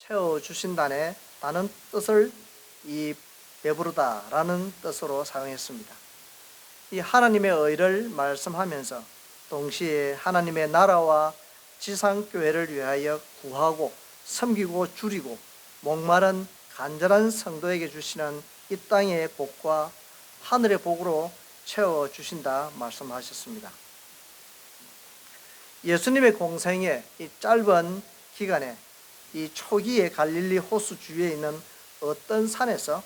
채워주신다는 뜻을 이 배부르다라는 뜻으로 사용했습니다. 이 하나님의 의를 말씀하면서 동시에 하나님의 나라와 지상교회를 위하여 구하고 섬기고 줄이고 목마른 간절한 성도에게 주시는 이 땅의 복과 하늘의 복으로 채워주신다 말씀하셨습니다. 예수님의 공생의 이 짧은 기간에 이 초기의 갈릴리 호수 주위에 있는 어떤 산에서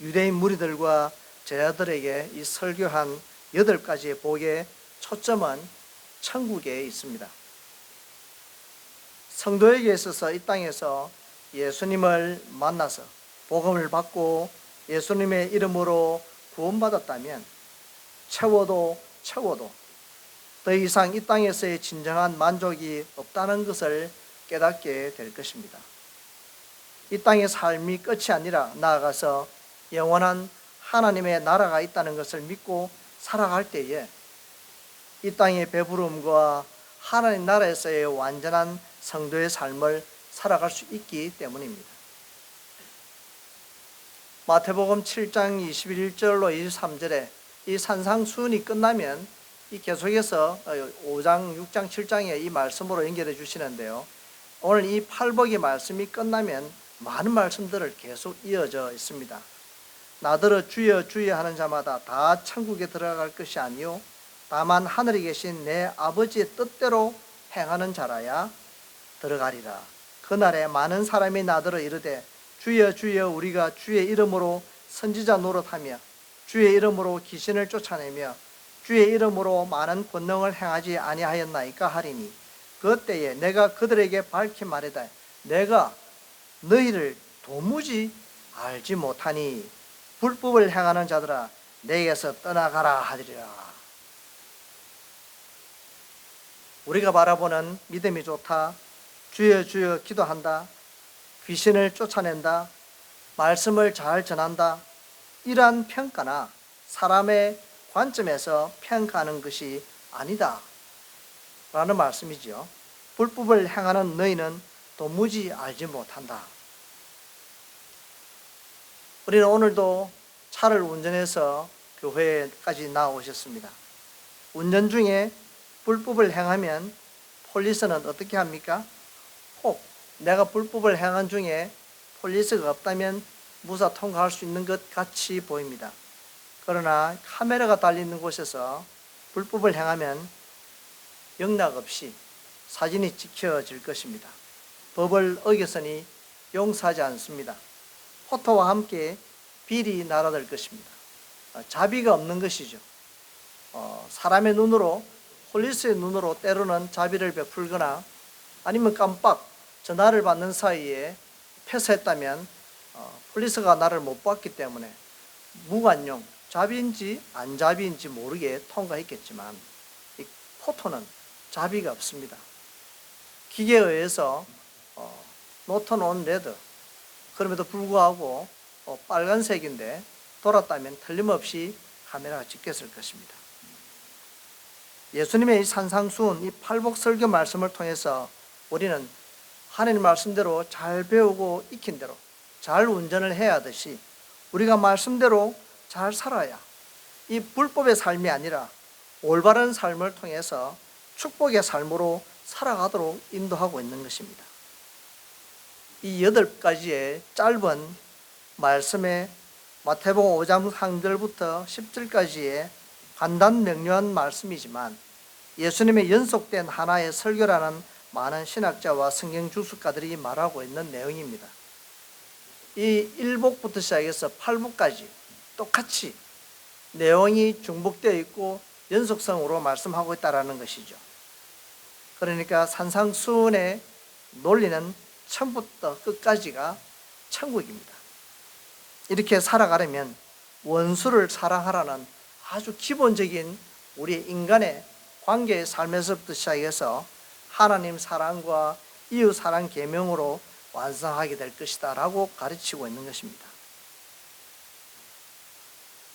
유대인 무리들과 제자들에게 이 설교한 8가지의 복의 초점은 천국에 있습니다. 성도에게 있어서 이 땅에서 예수님을 만나서 복음을 받고 예수님의 이름으로 구원받았다면 채워도 더 이상 이 땅에서의 진정한 만족이 없다는 것을 깨닫게 될 것입니다. 이 땅의 삶이 끝이 아니라 나아가서 영원한 하나님의 나라가 있다는 것을 믿고 살아갈 때에 이 땅의 배부름과 하나님 나라에서의 완전한 성도의 삶을 살아갈 수 있기 때문입니다. 마태복음 7장 21절로 23절에 이 산상수훈이 끝나면 이 계속해서 5장, 6장, 7장에 이 말씀으로 연결해 주시는데요. 오늘 이 팔복의 말씀이 끝나면 많은 말씀들을 계속 이어져 있습니다. 나더러 주여 주여 하는 자마다 다 천국에 들어갈 것이 아니요 다만 하늘에 계신 내 아버지의 뜻대로 행하는 자라야 들어가리라. 그날에 많은 사람이 나더러 이르되 주여 주여 우리가 주의 이름으로 선지자 노릇하며 주의 이름으로 귀신을 쫓아내며 주의 이름으로 많은 권능을 행하지 아니하였나이까 하리니 그때에 내가 그들에게 밝히 말하되 내가 너희를 도무지 알지 못하니 불법을 행하는 자들아 내게서 떠나가라 하리라. 우리가 바라보는 믿음이 좋다, 주여 주여 기도한다, 귀신을 쫓아낸다, 말씀을 잘 전한다, 이러한 평가나 사람의 관점에서 평가하는 것이 아니다 라는 말씀이지요. 불법을 행하는 너희는 도무지 알지 못한다. 우리는 오늘도 차를 운전해서 교회까지 나오셨습니다. 운전 중에 불법을 행하면 폴리스는 어떻게 합니까? 혹 내가 불법을 행한 중에 폴리스가 없다면 무사 통과할 수 있는 것 같이 보입니다. 그러나 카메라가 달리는 곳에서 불법을 행하면 영락 없이 사진이 찍혀질 것입니다. 법을 어겼으니 용서하지 않습니다. 포토와 함께 비리 날아들 것입니다. 자비가 없는 것이죠. 사람의 눈으로, 폴리스의 눈으로 때로는 자비를 베풀거나 아니면 깜빡 전화를 받는 사이에 패스했다면 폴리스가 나를 못 봤기 때문에 무관용, 자비인지 안 자비인지 모르게 통과했겠지만 이 포토는 자비가 없습니다. 기계에 의해서 노턴 온 레드, 그럼에도 불구하고 빨간색인데 돌았다면 틀림없이 카메라가 찍혔을 것입니다. 예수님의 이 산상수훈, 이 팔복 설교 말씀을 통해서 우리는 하나님 말씀대로 잘 배우고 익힌 대로 잘 운전을 해야 하듯이 우리가 말씀대로 잘 살아야 이 불법의 삶이 아니라 올바른 삶을 통해서 축복의 삶으로 살아가도록 인도하고 있는 것입니다. 이 8가지의 짧은 말씀에 마태복음 5장 3절부터 10절까지의 간단 명료한 말씀이지만 예수님의 연속된 하나의 설교라는 많은 신학자와 성경 주석가들이 말하고 있는 내용입니다. 이 1복부터 시작해서 8복까지 똑같이 내용이 중복되어 있고 연속성으로 말씀하고 있다는 것이죠. 그러니까 산상수훈의 논리는 처음부터 끝까지가 천국입니다. 이렇게 살아가려면 원수를 사랑하라는 아주 기본적인 우리 인간의 관계의 삶에서부터 시작해서 하나님 사랑과 이웃 사랑 계명으로 완성하게 될 것이다 라고 가르치고 있는 것입니다.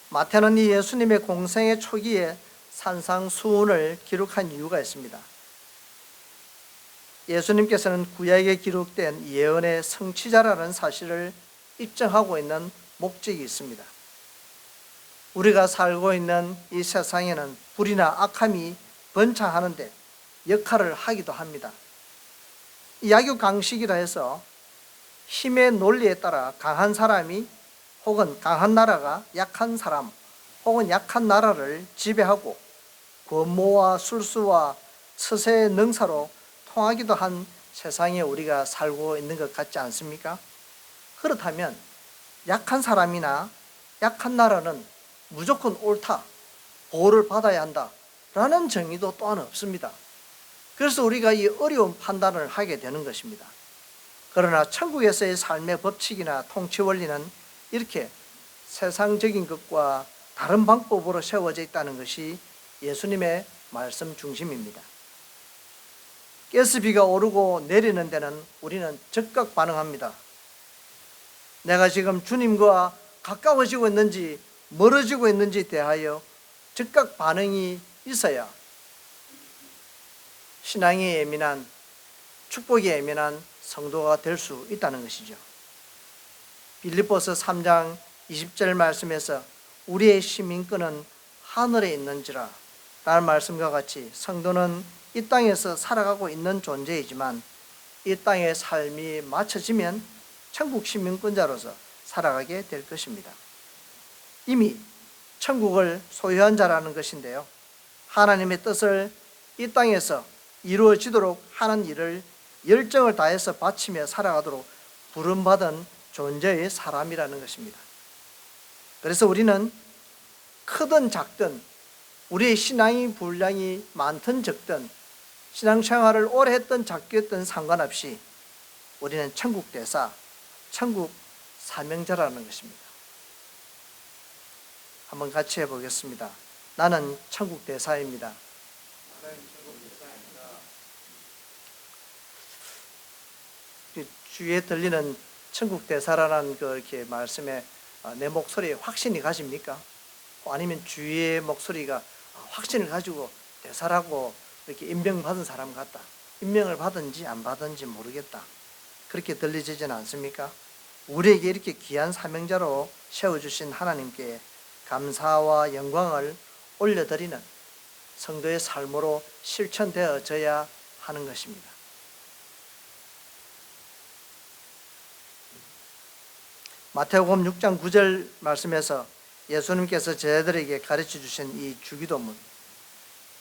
마태는 이 예수님의 공생의 초기에 산상수훈을 기록한 이유가 있습니다. 예수님께서는 구약에 기록된 예언의 성취자라는 사실을 입증하고 있는 목적이 있습니다. 우리가 살고 있는 이 세상에는 불이나 악함이 번창하는데 역할을 하기도 합니다. 약육강식이라 해서 힘의 논리에 따라 강한 사람이 혹은 강한 나라가 약한 사람 혹은 약한 나라를 지배하고 권모와 술수와 처세의 능사로 통하기도 한 세상에 우리가 살고 있는 것 같지 않습니까? 그렇다면 약한 사람이나 약한 나라는 무조건 옳다, 보호를 받아야 한다 라는 정의도 또한 없습니다. 그래서 우리가 이 어려운 판단을 하게 되는 것입니다. 그러나 천국에서의 삶의 법칙이나 통치 원리는 이렇게 세상적인 것과 다른 방법으로 세워져 있다는 것이 예수님의 말씀 중심입니다. 가스비가 오르고 내리는 데는 우리는 즉각 반응합니다. 내가 지금 주님과 가까워지고 있는지 멀어지고 있는지 대하여 즉각 반응이 있어야 신앙에 예민한, 축복에 예민한 성도가 될 수 있다는 것이죠. 빌립보서 3장 20절 말씀에서 우리의 시민권은 하늘에 있는지라 라는 말씀과 같이 성도는 이 땅에서 살아가고 있는 존재이지만 이 땅의 삶이 맞춰지면 천국 시민권자로서 살아가게 될 것입니다. 이미 천국을 소유한 자라는 것인데요, 하나님의 뜻을 이 땅에서 이루어지도록 하는 일을 열정을 다해서 바치며 살아가도록 부름받은 존재의 사람이라는 것입니다. 그래서 우리는 크든 작든 우리의 신앙의 분량이 많든 적든 신앙생활을 오래 했든 작게 했든 상관없이 우리는 천국 대사, 천국 사명자라는 것입니다. 한번 같이 해보겠습니다. 나는 천국 대사입니다. 주위에 들리는 천국 대사라는 이렇게 말씀에 내 목소리에 확신이 가십니까? 아니면 주위의 목소리가 확신을 가지고 대사라고 이렇게 임명받은 사람 같다, 임명을 받은지 안 받은지 모르겠다, 그렇게 들리지는 않습니까? 우리에게 이렇게 귀한 사명자로 세워주신 하나님께 감사와 영광을 올려드리는 성도의 삶으로 실천되어져야 하는 것입니다. 마태복음 6장 9절 말씀에서 예수님께서 제자들에게 가르쳐 주신 이 주기도문,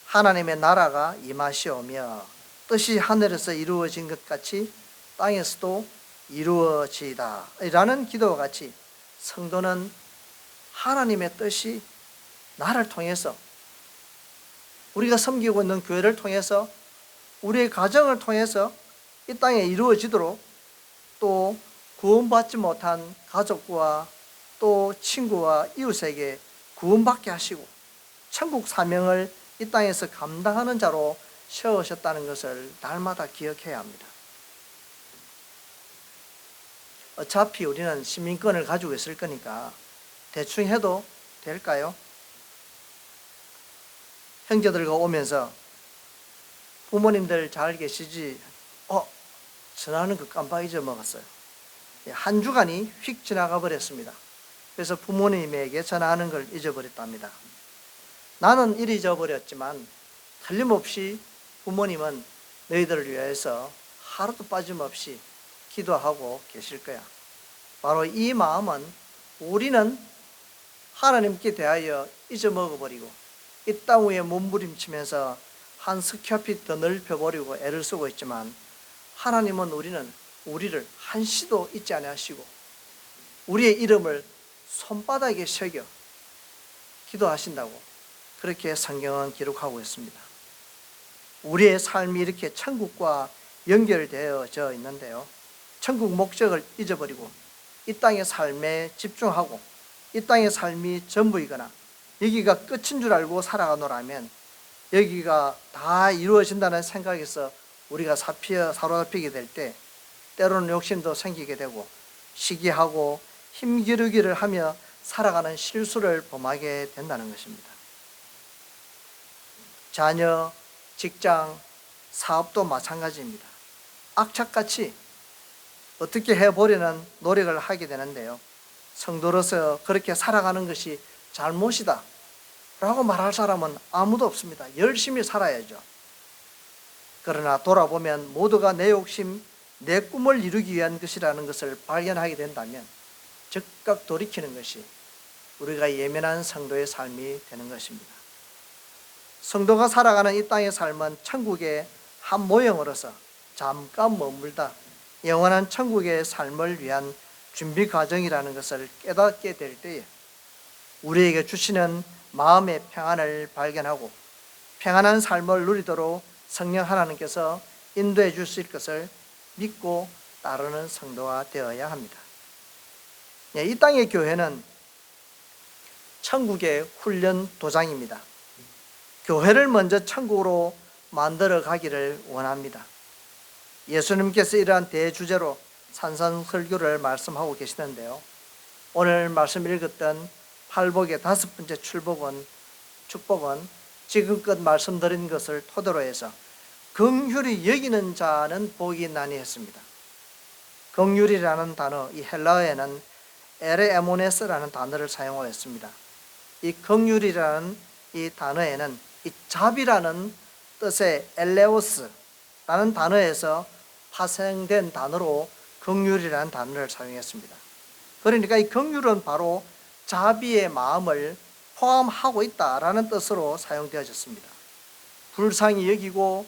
하나님의 나라가 임하시오며 뜻이 하늘에서 이루어진 것 같이 땅에서도 이루어지이다 라는 기도와 같이 성도는 하나님의 뜻이 나를 통해서, 우리가 섬기고 있는 교회를 통해서, 우리의 가정을 통해서 이 땅에 이루어지도록, 또 구원받지 못한 가족과 또 친구와 이웃에게 구원받게 하시고 천국 사명을 이 땅에서 감당하는 자로 세우셨다는 것을 날마다 기억해야 합니다. 어차피 우리는 시민권을 가지고 있을 거니까 대충 해도 될까요? 형제들과 오면서 부모님들 잘 계시지? 전화하는 거 깜빡 잊어먹었어요. 한 주간이 휙 지나가 버렸습니다. 그래서 부모님에게 전화하는 걸 잊어버렸답니다. 나는 이리 잊어버렸지만 틀림없이 부모님은 너희들을 위해서 하루도 빠짐없이 기도하고 계실 거야. 바로 이 마음은 우리는 하나님께 대하여 잊어먹어버리고 이 땅 위에 몸부림치면서 한 스퀘어핏 더 넓혀버리고 애를 쓰고 있지만, 하나님은 우리를 한시도 잊지 아니하시고 우리의 이름을 손바닥에 새겨 기도하신다고 그렇게 성경은 기록하고 있습니다. 우리의 삶이 이렇게 천국과 연결되어져 있는데요, 천국 목적을 잊어버리고 이 땅의 삶에 집중하고 이 땅의 삶이 전부이거나 여기가 끝인 줄 알고 살아가노라면 여기가 다 이루어진다는 생각에서 우리가 사로잡히게 될 때 때로는 욕심도 생기게 되고 시기하고 힘기르기를 하며 살아가는 실수를 범하게 된다는 것입니다. 자녀, 직장, 사업도 마찬가지입니다. 악착같이 어떻게 해보려는 노력을 하게 되는데요. 성도로서 그렇게 살아가는 것이 잘못이다 라고 말할 사람은 아무도 없습니다. 열심히 살아야죠. 그러나 돌아보면 모두가 내 욕심, 내 꿈을 이루기 위한 것이라는 것을 발견하게 된다면 즉각 돌이키는 것이 우리가 예민한 성도의 삶이 되는 것입니다. 성도가 살아가는 이 땅의 삶은 천국의 한 모형으로서 잠깐 머물다 영원한 천국의 삶을 위한 준비 과정이라는 것을 깨닫게 될 때에 우리에게 주시는 마음의 평안을 발견하고 평안한 삶을 누리도록 성령 하나님께서 인도해 주실 것을 믿고 따르는 성도가 되어야 합니다. 이 땅의 교회는 천국의 훈련 도장입니다. 교회를 먼저 천국으로 만들어 가기를 원합니다. 예수님께서 이러한 대주제로 산상설교를 말씀하고 계시는데요. 오늘 말씀 읽었던 팔복의 5번째 축복은 지금껏 말씀드린 것을 토대로 해서 긍휼히 여기는 자는 복이 나니 했습니다. 긍휼이라는 단어, 이 헬라어에는 에레에모네스라는 단어를 사용하였습니다. 이 긍휼이라는 이 단어에는 이 자비라는 뜻의 엘레오스라는 단어에서 파생된 단어로 긍휼이라는 단어를 사용했습니다. 그러니까 이 긍휼은 바로 자비의 마음을 포함하고 있다라는 뜻으로 사용되어졌습니다. 불쌍히 여기고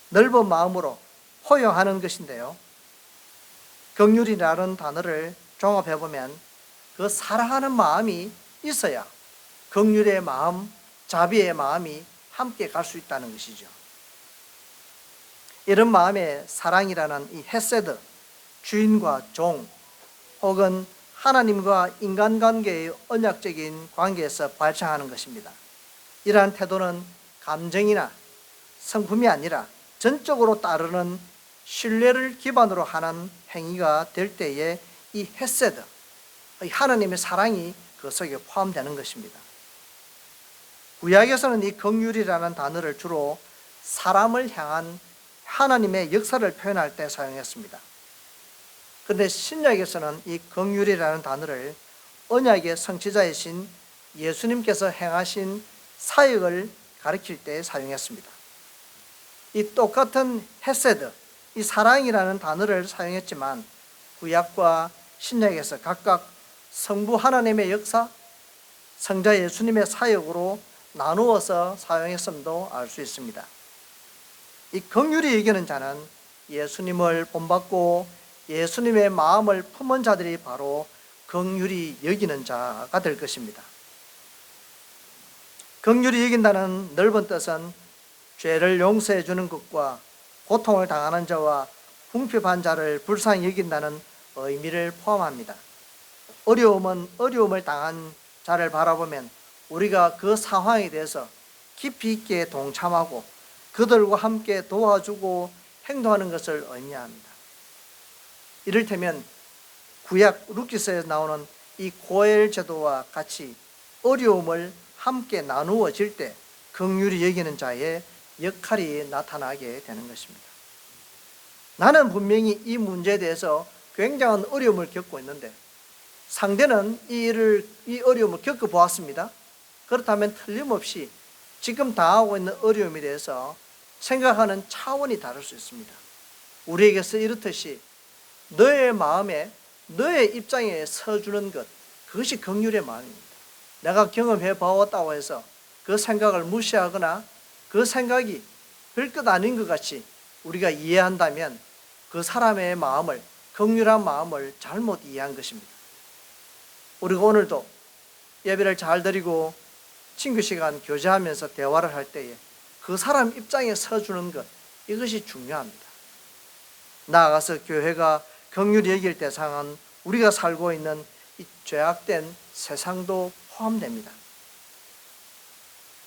넓은 마음으로 포용하는 것인데요. 긍휼이라는 단어를 종합해보면 그 사랑하는 마음이 있어야 긍휼의 마음, 자비의 마음이 함께 갈 수 있다는 것이죠. 이런 마음의 사랑이라는 이 헤세드, 주인과 종 혹은 하나님과 인간관계의 언약적인 관계에서 발생하는 것입니다. 이러한 태도는 감정이나 성품이 아니라 전적으로 따르는 신뢰를 기반으로 하는 행위가 될 때에 이 헤세드, 하나님의 사랑이 그 속에 포함되는 것입니다. 구약에서는 이 긍휼이라는 단어를 주로 사람을 향한 하나님의 역사를 표현할 때 사용했습니다. 그런데 신약에서는 이 긍휼이라는 단어를 언약의 성취자이신 예수님께서 행하신 사역을 가리킬 때 사용했습니다. 이 똑같은 헤세드, 이 사랑이라는 단어를 사용했지만 구약과 신약에서 각각 성부 하나님의 역사, 성자 예수님의 사역으로 나누어서 사용했음도 알 수 있습니다. 이 긍휼히 여기는 자는 예수님을 본받고 예수님의 마음을 품은 자들이 바로 긍휼히 여기는 자가 될 것입니다. 긍휼히 여긴다는 넓은 뜻은 죄를 용서해 주는 것과 고통을 당하는 자와 궁핍한 자를 불쌍히 여긴다는 의미를 포함합니다. 어려움을 당한 자를 바라보면 우리가 그 상황에 대해서 깊이 있게 동참하고 그들과 함께 도와주고 행동하는 것을 의미합니다. 이를테면 구약 룻기서에 나오는 이 고엘 제도와 같이 어려움을 함께 나누어질 때 긍휼히 여기는 자의 역할이 나타나게 되는 것입니다. 나는 분명히 이 문제에 대해서 굉장한 어려움을 겪고 있는데 상대는 이 어려움을 겪어보았습니다. 그렇다면 틀림없이 지금 당하고 있는 어려움에 대해서 생각하는 차원이 다를 수 있습니다. 우리에게서 이렇듯이 너의 마음에 너의 입장에 서주는 것, 그것이 긍휼의 마음입니다. 내가 경험해 보았다고 해서 그 생각을 무시하거나 그 생각이 별것 아닌 것 같이 우리가 이해한다면 그 사람의 마음을, 긍휼한 마음을 잘못 이해한 것입니다. 우리가 오늘도 예배를 잘 드리고 친구 시간 교제하면서 대화를 할 때에 그 사람 입장에 서주는 것, 이것이 중요합니다. 나아가서 교회가 긍휼히 여길 대상은 우리가 살고 있는 이 죄악된 세상도 포함됩니다.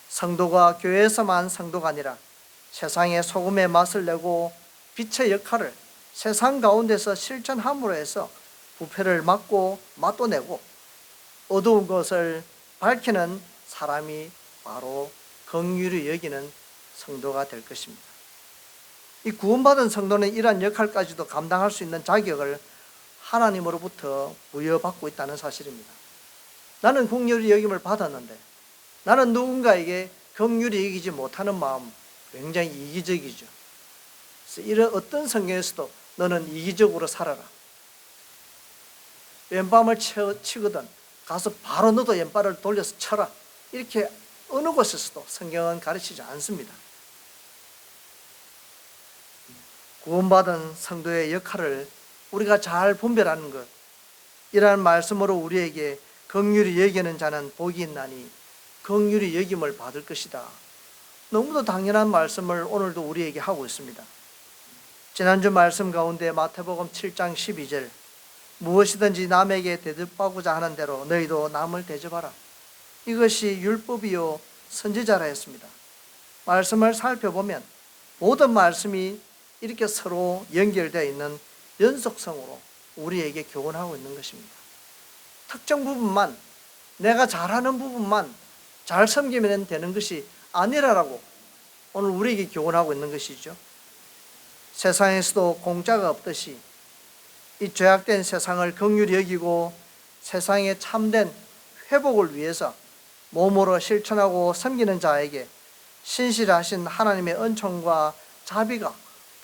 성도가 교회에서만 성도가 아니라 세상의 소금의 맛을 내고 빛의 역할을 세상 가운데서 실천함으로 해서 부패를 막고 맛도 내고 어두운 것을 밝히는 사람이 바로 긍휼히 여기는 성도가 될 것입니다. 이 구원받은 성도는 이러한 역할까지도 감당할 수 있는 자격을 하나님으로부터 부여받고 있다는 사실입니다. 나는 긍휼히 여김을 받았는데 나는 누군가에게 긍휼히 여기지 못하는 마음 굉장히 이기적이죠. 그래서 이런 어떤 성경에서도 너는 이기적으로 살아라. 왼밤을 치거든 가서 바로 너도 왼발을 돌려서 쳐라. 이렇게 어느 곳에서도 성경은 가르치지 않습니다. 구원받은 성도의 역할을 우리가 잘 분별하는 것, 이러한 말씀으로 우리에게 긍휼히 여기는 자는 복이 있나니 긍휼히 여김을 받을 것이다. 너무도 당연한 말씀을 오늘도 우리에게 하고 있습니다. 지난주 말씀 가운데 마태복음 7장 12절, 무엇이든지 남에게 대접하고자 하는 대로 너희도 남을 대접하라. 이것이 율법이요 선지자라 했습니다. 말씀을 살펴보면 모든 말씀이 이렇게 서로 연결되어 있는 연속성으로 우리에게 교훈하고 있는 것입니다. 특정 부분만, 내가 잘하는 부분만 잘 섬기면 되는 것이 아니라고 오늘 우리에게 교훈하고 있는 것이죠. 세상에서도 공짜가 없듯이 이 죄악된 세상을 긍휼히 여기고 세상의 참된 회복을 위해서 몸으로 실천하고 섬기는 자에게 신실하신 하나님의 은총과 자비가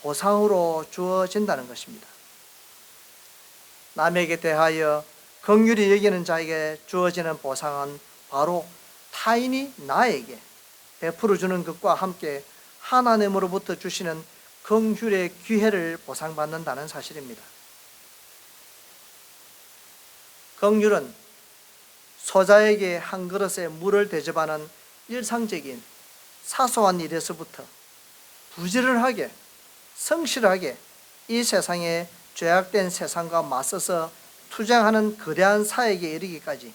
보상으로 주어진다는 것입니다. 남에게 대하여 긍휼히 여기는 자에게 주어지는 보상은 바로 타인이 나에게 베풀어 주는 것과 함께 하나님으로부터 주시는 긍휼의 기회를 보상받는다는 사실입니다. 긍휼은 소자에게 한 그릇에 물을 대접하는 일상적인 사소한 일에서부터 부지런하게 성실하게 이 세상의 죄악된 세상과 맞서서 투쟁하는 거대한 사역에 이르기까지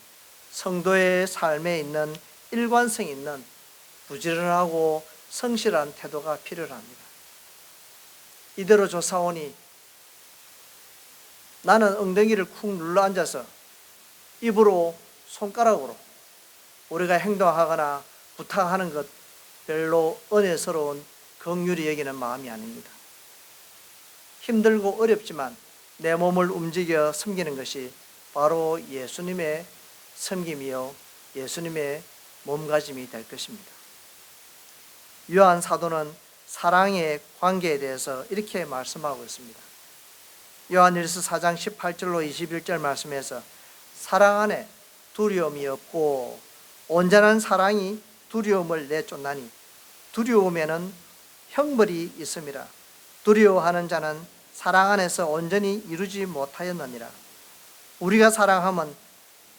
성도의 삶에 있는 일관성 있는 부지런하고 성실한 태도가 필요합니다. 이대로 조사오니 나는 엉덩이를 쿵 눌러 앉아서 입으로 손가락으로 우리가 행동하거나 부탁하는 것 별로 은혜스러운 긍휼히 여기는 마음이 아닙니다. 힘들고 어렵지만 내 몸을 움직여 섬기는 것이 바로 예수님의 섬김이요 예수님의 몸가짐이 될 것입니다. 요한 사도는 사랑의 관계에 대해서 이렇게 말씀하고 있습니다. 요한일서 4장 18절로 21절 말씀에서 사랑 안에 두려움이 없고 온전한 사랑이 두려움을 내쫓나니 두려움에는 형벌이 있음이라. 두려워하는 자는 사랑 안에서 온전히 이루지 못하였느니라. 우리가 사랑하면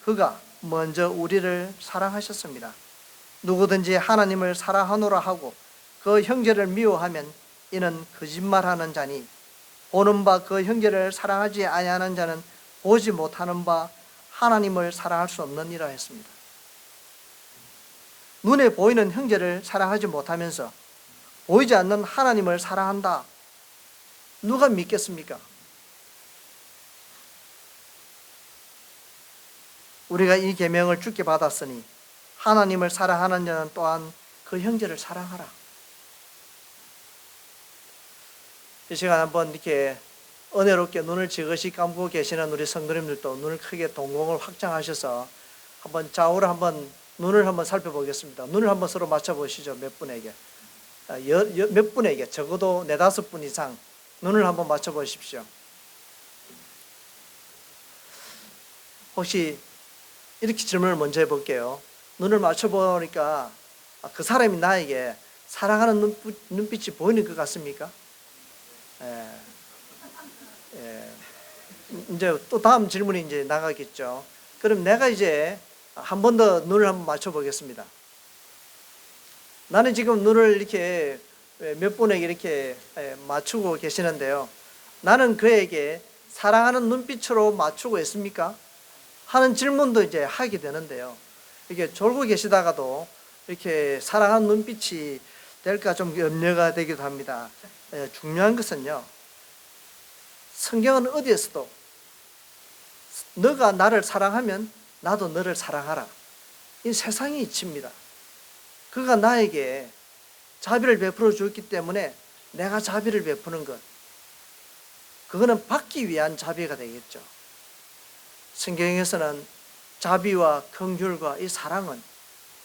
그가 먼저 우리를 사랑하셨습니다. 누구든지 하나님을 사랑하노라 하고 그 형제를 미워하면 이는 거짓말하는 자니 보는 바 그 형제를 사랑하지 아니하는 자는 보지 못하는 바 하나님을 사랑할 수 없느니라 했습니다. 눈에 보이는 형제를 사랑하지 못하면서 보이지 않는 하나님을 사랑한다. 누가 믿겠습니까? 우리가 이 계명을 주께 받았으니 하나님을 사랑하는 자는 또한 그 형제를 사랑하라. 이 시간 한번 이렇게 은혜롭게 눈을 지그시 감고 계시는 우리 성도님들도 눈을 크게 동공을 확장하셔서 한번 좌우를 한번 눈을 한번 살펴보겠습니다. 눈을 한번 서로 맞춰보시죠. 몇 분에게 몇 분에게 적어도 4-5분 이상 눈을 한번 맞춰보십시오. 혹시 이렇게 질문을 먼저 해볼게요. 눈을 맞춰보니까 그 사람이 나에게 사랑하는 눈빛이 보이는 것 같습니까? 이제 또 다음 질문이 이제 나가겠죠. 그럼 내가 이제 한 번 더 눈을 한번 맞춰보겠습니다. 나는 지금 눈을 이렇게 몇 분에게 이렇게 맞추고 계시는데요. 나는 그에게 사랑하는 눈빛으로 맞추고 있습니까? 하는 질문도 이제 하게 되는데요. 이렇게 졸고 계시다가도 이렇게 사랑하는 눈빛이 될까 좀 염려가 되기도 합니다. 중요한 것은요, 성경은 어디에서도 너가 나를 사랑하면 나도 너를 사랑하라. 이 세상의 이치입니다. 그가 나에게 자비를 베풀어 주었기 때문에 내가 자비를 베푸는 것, 그거는 받기 위한 자비가 되겠죠. 성경에서는 자비와 긍휼과 이 사랑은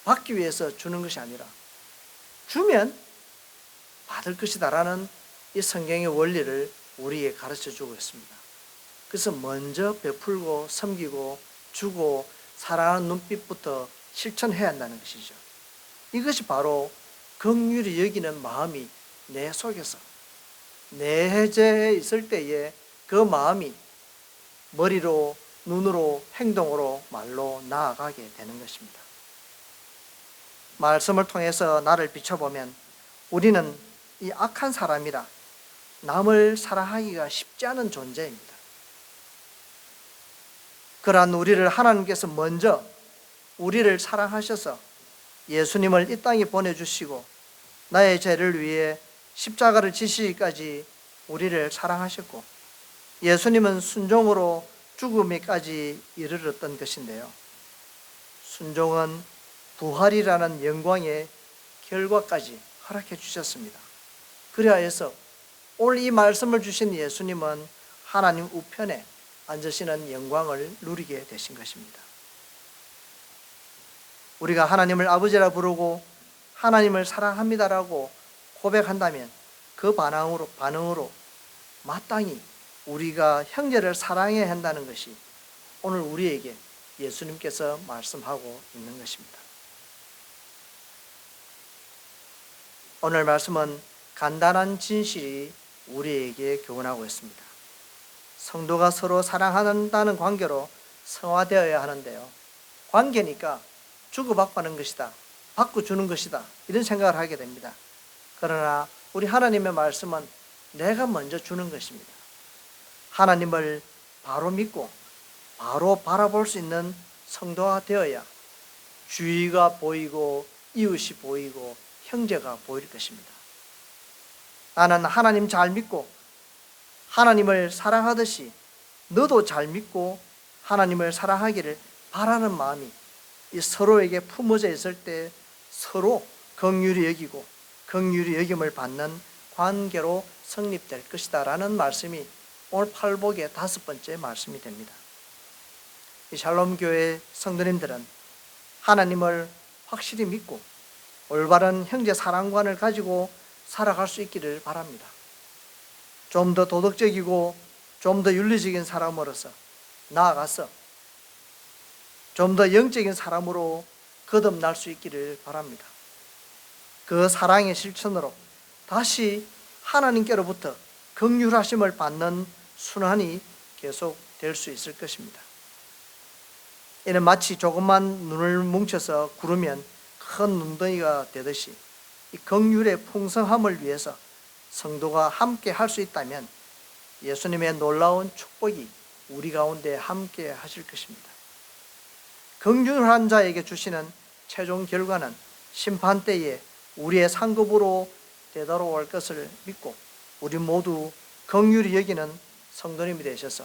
받기 위해서 주는 것이 아니라 주면 받을 것이다라는 이 성경의 원리를 우리에게 가르쳐 주고 있습니다. 그래서 먼저 베풀고 섬기고 주고 사랑하는 눈빛부터 실천해야 한다는 것이죠. 이것이 바로 긍휼히 여기는 마음이 내 속에서 내재해 있을 때에 그 마음이 머리로, 눈으로, 행동으로, 말로 나아가게 되는 것입니다. 말씀을 통해서 나를 비춰보면 우리는 이 악한 사람이라 남을 사랑하기가 쉽지 않은 존재입니다. 그러한 우리를 하나님께서 먼저 우리를 사랑하셔서 예수님을 이 땅에 보내주시고 나의 죄를 위해 십자가를 지시기까지 우리를 사랑하셨고 예수님은 순종으로 죽음에까지 이르렀던 것인데요. 순종은 부활이라는 영광의 결과까지 허락해 주셨습니다. 그리하여서 오늘 이 말씀을 주신 예수님은 하나님 우편에 앉으시는 영광을 누리게 되신 것입니다. 우리가 하나님을 아버지라 부르고 하나님을 사랑합니다라고 고백한다면 그 반응으로 마땅히 우리가 형제를 사랑해야 한다는 것이 오늘 우리에게 예수님께서 말씀하고 있는 것입니다. 오늘 말씀은 간단한 진실이 우리에게 교훈하고 있습니다. 성도가 서로 사랑한다는 관계로 성화되어야 하는데요. 관계니까 주고받고 하는 것이다, 받고 주는 것이다, 이런 생각을 하게 됩니다. 그러나 우리 하나님의 말씀은 내가 먼저 주는 것입니다. 하나님을 바로 믿고 바로 바라볼 수 있는 성도가 되어야 주의가 보이고 이웃이 보이고 형제가 보일 것입니다. 나는 하나님 잘 믿고 하나님을 사랑하듯이 너도 잘 믿고 하나님을 사랑하기를 바라는 마음이 이 서로에게 품어져 있을 때 서로 긍휼히 여기고 긍휼히 여김을 받는 관계로 성립될 것이다 라는 말씀이 오늘 팔복의 5번째 말씀이 됩니다. 이 샬롬교회 성도님들은 하나님을 확실히 믿고 올바른 형제 사랑관을 가지고 살아갈 수 있기를 바랍니다. 좀 더 도덕적이고 좀 더 윤리적인 사람으로서 나아가서 좀 더 영적인 사람으로 거듭날 수 있기를 바랍니다. 그 사랑의 실천으로 다시 하나님께로부터 긍휼하심을 받는 순환이 계속 될 수 있을 것입니다. 이는 마치 조금만 눈을 뭉쳐서 구르면 큰 눈덩이가 되듯이 이 긍휼의 풍성함을 위해서 성도가 함께 할 수 있다면 예수님의 놀라운 축복이 우리 가운데 함께 하실 것입니다. 긍휼한 자에게 주시는 최종 결과는 심판 때에 우리의 상급으로 되돌아올 것을 믿고 우리 모두 긍휼히 여기는 성도님이 되셔서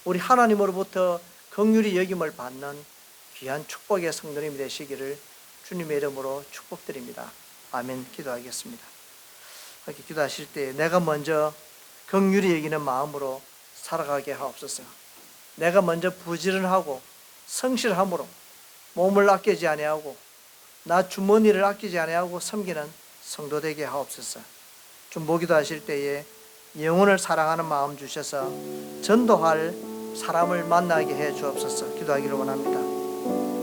우리 하나님으로부터 긍휼히 여김을 받는 귀한 축복의 성도님이 되시기를 주님의 이름으로 축복드립니다. 아멘. 기도하겠습니다. 이렇게 기도하실 때 내가 먼저 긍휼히 여기는 마음으로 살아가게 하옵소서. 내가 먼저 부지런하고 성실함으로 몸을 아끼지 아니하고 나 주머니를 아끼지 아니하고 섬기는 성도 되게 하옵소서. 중보기도 하실 때에 영혼을 사랑하는 마음 주셔서 전도할 사람을 만나게 해 주옵소서. 기도하기를 원합니다.